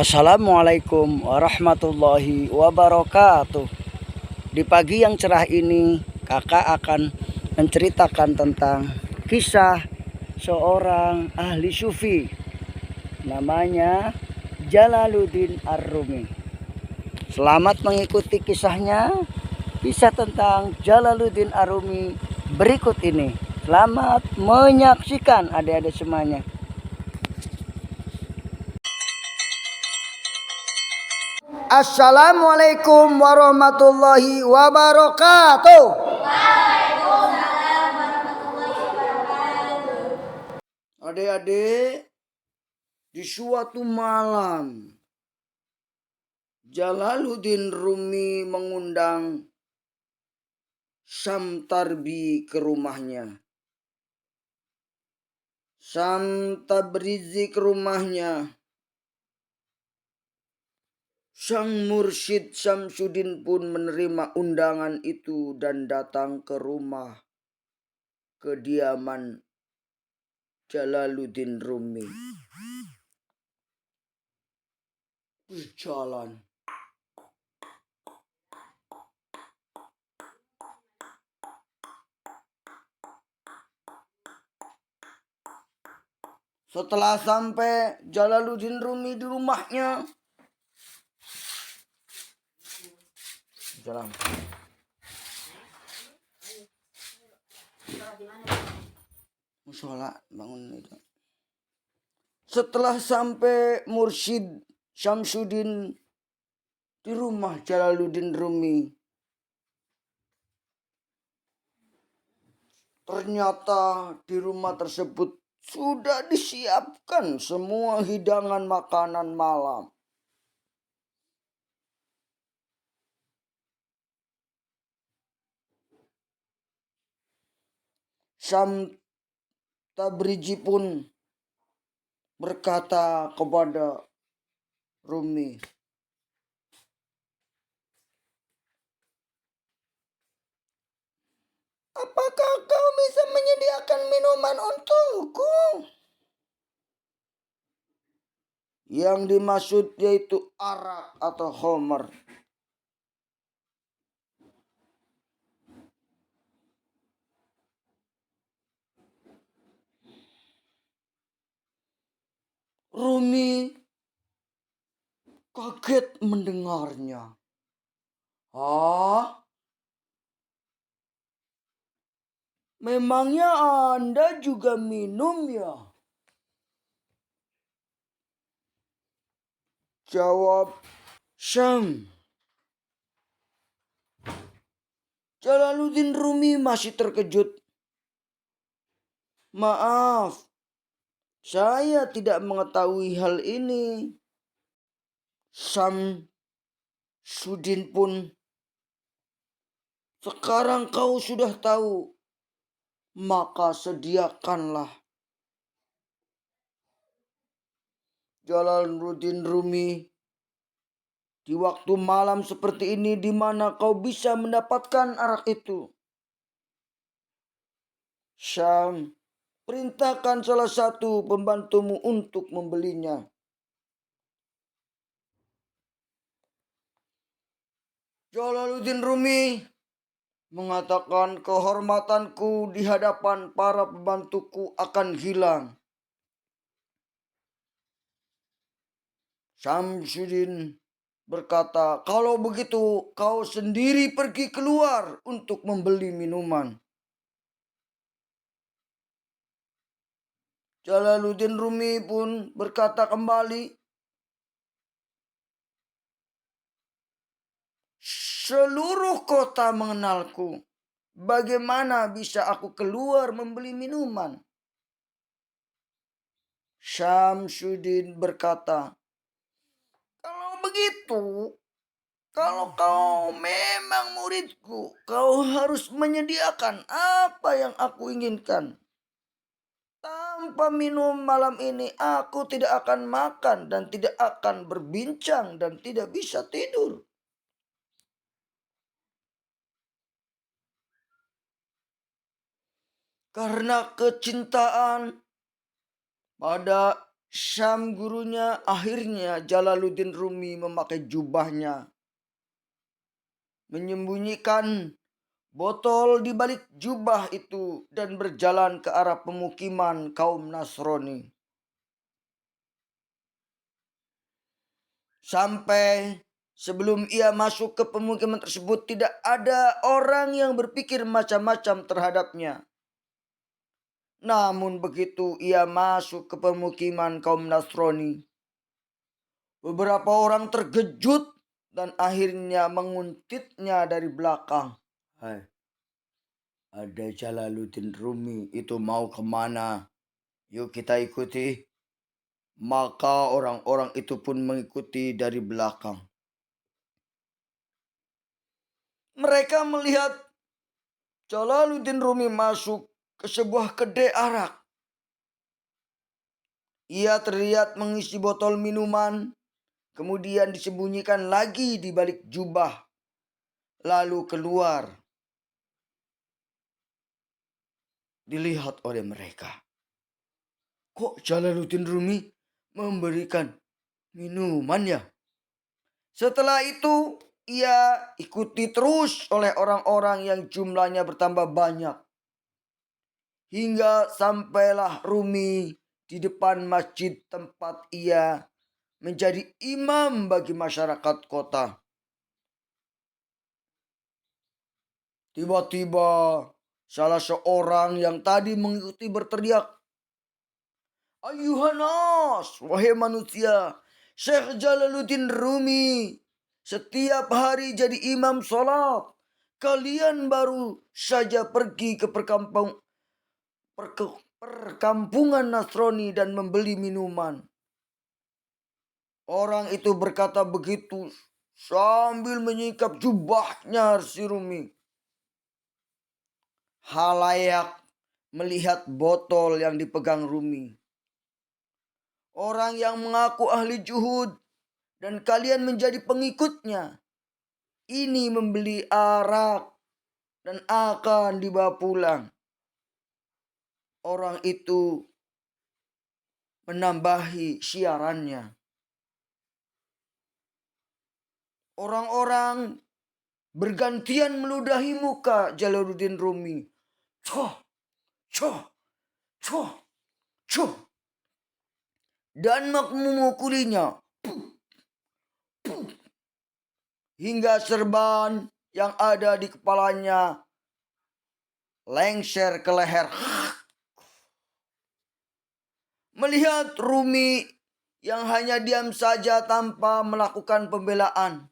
Assalamualaikum warahmatullahi wabarakatuh. Di pagi yang cerah ini, kakak akan menceritakan tentang kisah seorang ahli sufi. Namanya Jalaluddin Ar-Rumi. Selamat mengikuti kisahnya. Kisah tentang Jalaluddin Ar-Rumi berikut ini. Selamat menyaksikan adik-adik semuanya. Assalamualaikum warahmatullahi wabarakatuh. Waalaikumsalam warahmatullahi wabarakatuh. Adik-adik, di suatu malam Jalaluddin Rumi mengundang Syam Tarbi ke rumahnya. Syam Tabrizi ke rumahnya. Sang Mursyid Syamsuddin pun menerima undangan itu dan datang ke rumah kediaman Jalaluddin Rumi. Berjalan. Setelah sampai Jalaluddin Rumi di rumahnya, jalan. Musola bangun itu. Setelah sampai Mursyid Syamsuddin di rumah Jalaluddin Rumi, ternyata di rumah tersebut sudah disiapkan semua hidangan makanan malam. Syam Tabrizi pun berkata kepada Rumi, "Apakah kau bisa menyediakan minuman untukku?" Yang dimaksud yaitu arak atau khamar. Rumi kaget mendengarnya. Memangnya Anda juga minum ya? Jawab Syam. Jalaluddin Rumi masih terkejut. "Maaf, saya tidak mengetahui hal ini." Syamsuddin pun, "Sekarang kau sudah tahu, maka sediakanlah." Jalaluddin Rumi, "Di waktu malam seperti ini, di mana kau bisa mendapatkan arak itu?" Syam, "Perintahkan salah satu pembantumu untuk membelinya." Jalaluddin Rumi mengatakan, "Kehormatanku di hadapan para pembantuku akan hilang." Syamsuddin berkata, "Kalau begitu kau sendiri pergi keluar untuk membeli minuman." Jalaluddin Rumi pun berkata kembali, "Seluruh kota mengenalku. Bagaimana bisa aku keluar membeli minuman?" Syamsuddin berkata, "Kalau begitu, kalau kau memang muridku, kau harus menyediakan apa yang aku inginkan. Tanpa minum malam ini, aku tidak akan makan dan tidak akan berbincang dan tidak bisa tidur." Karena kecintaan pada Syam gurunya, akhirnya Jalaluddin Rumi memakai jubahnya, menyembunyikan botol di balik jubah itu dan berjalan ke arah pemukiman kaum Nasrani. Sampai sebelum ia masuk ke pemukiman tersebut, tidak ada orang yang berpikir macam-macam terhadapnya. Namun begitu ia masuk ke pemukiman kaum Nasrani, beberapa orang terkejut dan akhirnya menguntitnya dari belakang. Hai, ada Jalaluddin Rumi, itu mau kemana? Yuk kita ikuti. Maka orang-orang itu pun mengikuti dari belakang. Mereka melihat Jalaluddin Rumi masuk ke sebuah kedai arak. Ia terlihat mengisi botol minuman, kemudian disembunyikan lagi di balik jubah, lalu keluar. Dilihat oleh mereka. Kok Jalaluddin Rumi memberikan minuman ya? Setelah itu ia ikuti terus oleh orang-orang yang jumlahnya bertambah banyak. Hingga sampailah Rumi di depan masjid tempat ia menjadi imam bagi masyarakat kota. Tiba-tiba salah seorang yang tadi mengikuti berteriak, "Ayuhanas, wahai manusia, Syekh Jalaluddin Rumi setiap hari jadi imam sholat. Kalian baru saja pergi ke perkampungan Nasrani dan membeli minuman." Orang itu berkata begitu sambil menyingkap jubahnya si Rumi. Halayak melihat botol yang dipegang Rumi. Orang yang mengaku ahli juhud dan kalian menjadi pengikutnya, ini membeli arak dan akan dibawa pulang. Orang itu menambahi siarannya. Orang-orang bergantian meludahi muka Jalaluddin Rumi. Coh, coh, coh, coh. Dan memukulinya. Hingga serban yang ada di kepalanya lengser ke leher. Melihat Rumi yang hanya diam saja tanpa melakukan pembelaan,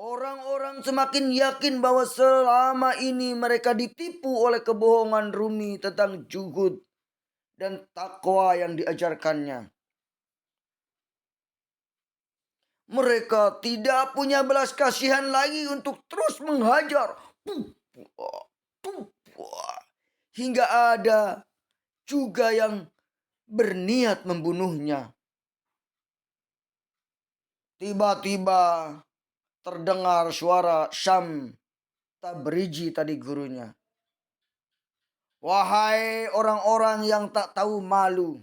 orang-orang semakin yakin bahwa selama ini mereka ditipu oleh kebohongan Rumi tentang juhud dan takwa yang diajarkannya. Mereka tidak punya belas kasihan lagi untuk terus menghajar. Hingga ada juga yang berniat membunuhnya. Tiba-tiba terdengar suara Syam Tabriji tadi gurunya. Wahai orang-orang yang tak tahu malu,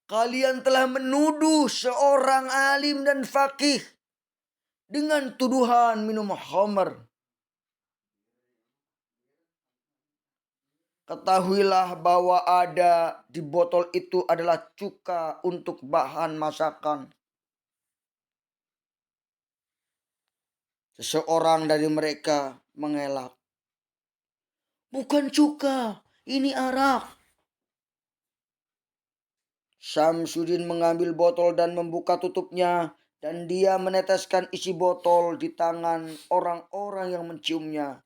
kalian telah menuduh seorang alim dan faqih dengan tuduhan minum khamr. Ketahuilah bahwa ada di botol itu adalah cuka untuk bahan masakan. Seseorang dari mereka mengelak. Bukan cuka, ini arak. Syamsuddin mengambil botol dan membuka tutupnya, dan dia meneteskan isi botol di tangan orang-orang yang menciumnya.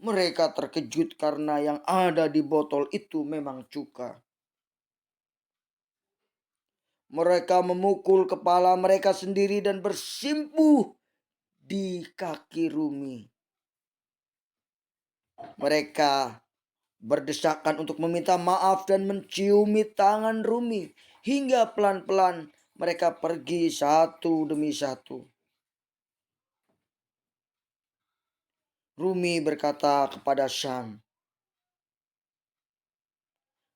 Mereka terkejut karena yang ada di botol itu memang cuka. Mereka memukul kepala mereka sendiri dan bersimpuh di kaki Rumi. Mereka berdesakan untuk meminta maaf dan menciumi tangan Rumi. Hingga pelan-pelan mereka pergi satu demi satu. Rumi berkata kepada Syam,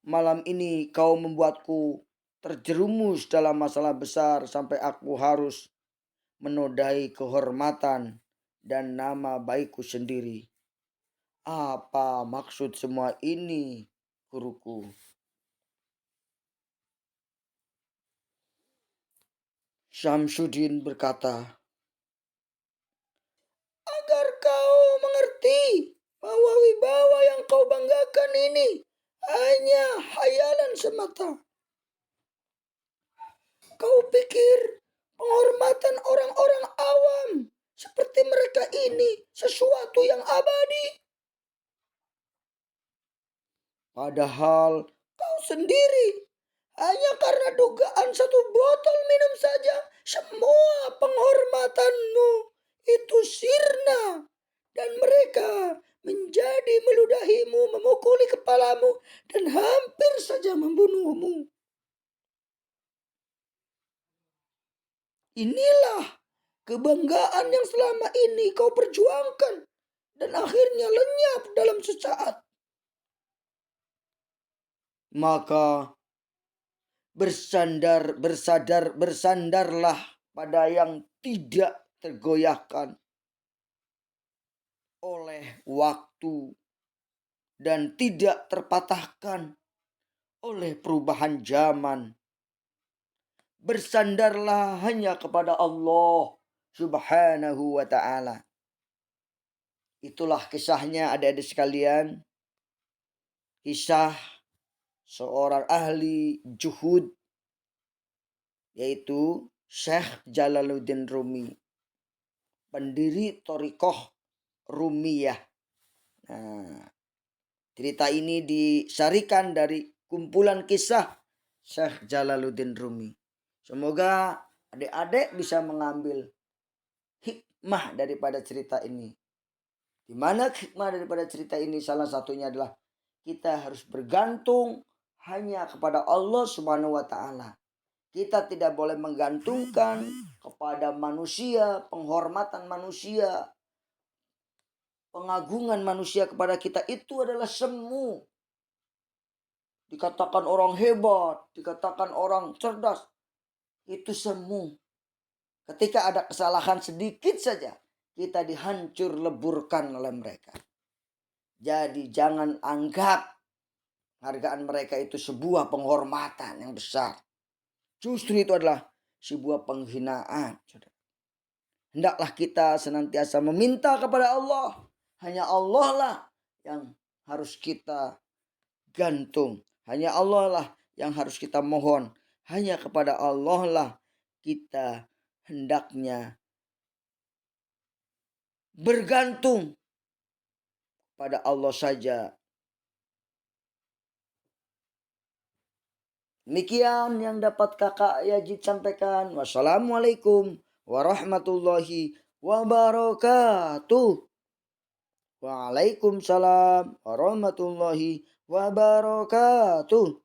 Malam ini kau membuatku terjerumus dalam masalah besar sampai aku harus menodai kehormatan dan nama baikku sendiri. Apa maksud semua ini, guruku? Syamsuddin berkata, agar kau mengerti bahwa wibawa yang kau banggakan ini hanya hayalan semata. Kau pikir penghormatan orang-orang awam seperti mereka ini sesuatu yang abadi? Padahal kau sendiri hanya karena dugaan satu botol minum saja semua penghormatanmu itu sirna dan mereka menjadi meludahimu, memukuli kepalamu dan hampir saja membunuhmu. Inilah kebanggaan yang selama ini kau perjuangkan dan akhirnya lenyap dalam sesaat. Maka bersandarlah pada yang tidak tergoyahkan oleh waktu dan tidak terpatahkan oleh perubahan zaman. Bersandarlah hanya kepada Allah Subhanahu wa ta'ala. Itulah kisahnya adik-adik sekalian. Kisah seorang ahli juhud, yaitu Syekh Jalaluddin Rumi, pendiri Thariqah Rumiyah. Nah, cerita ini disarikan dari kumpulan kisah Syekh Jalaluddin Rumi. Semoga adik-adik bisa mengambil hikmah daripada cerita ini. Di mana hikmah daripada cerita ini salah satunya adalah kita harus bergantung hanya kepada Allah Subhanahu wa ta'ala. Kita tidak boleh menggantungkan kepada manusia, penghormatan manusia, pengagungan manusia kepada kita itu adalah semu. Dikatakan orang hebat, dikatakan orang cerdas, itu semu. Ketika ada kesalahan sedikit saja, kita dihancur leburkan oleh mereka. Jadi jangan anggap hargaan mereka itu sebuah penghormatan yang besar. Justru itu adalah sebuah penghinaan. Hendaklah kita senantiasa meminta kepada Allah. Hanya Allah lah yang harus kita gantung. Hanya Allah lah yang harus kita mohon. Hanya kepada Allah lah kita hendaknya bergantung pada Allah saja. Demikian yang dapat kakak Yajid sampaikan. Wassalamualaikum warahmatullahi wabarakatuh. Waalaikumsalam warahmatullahi wabarakatuh.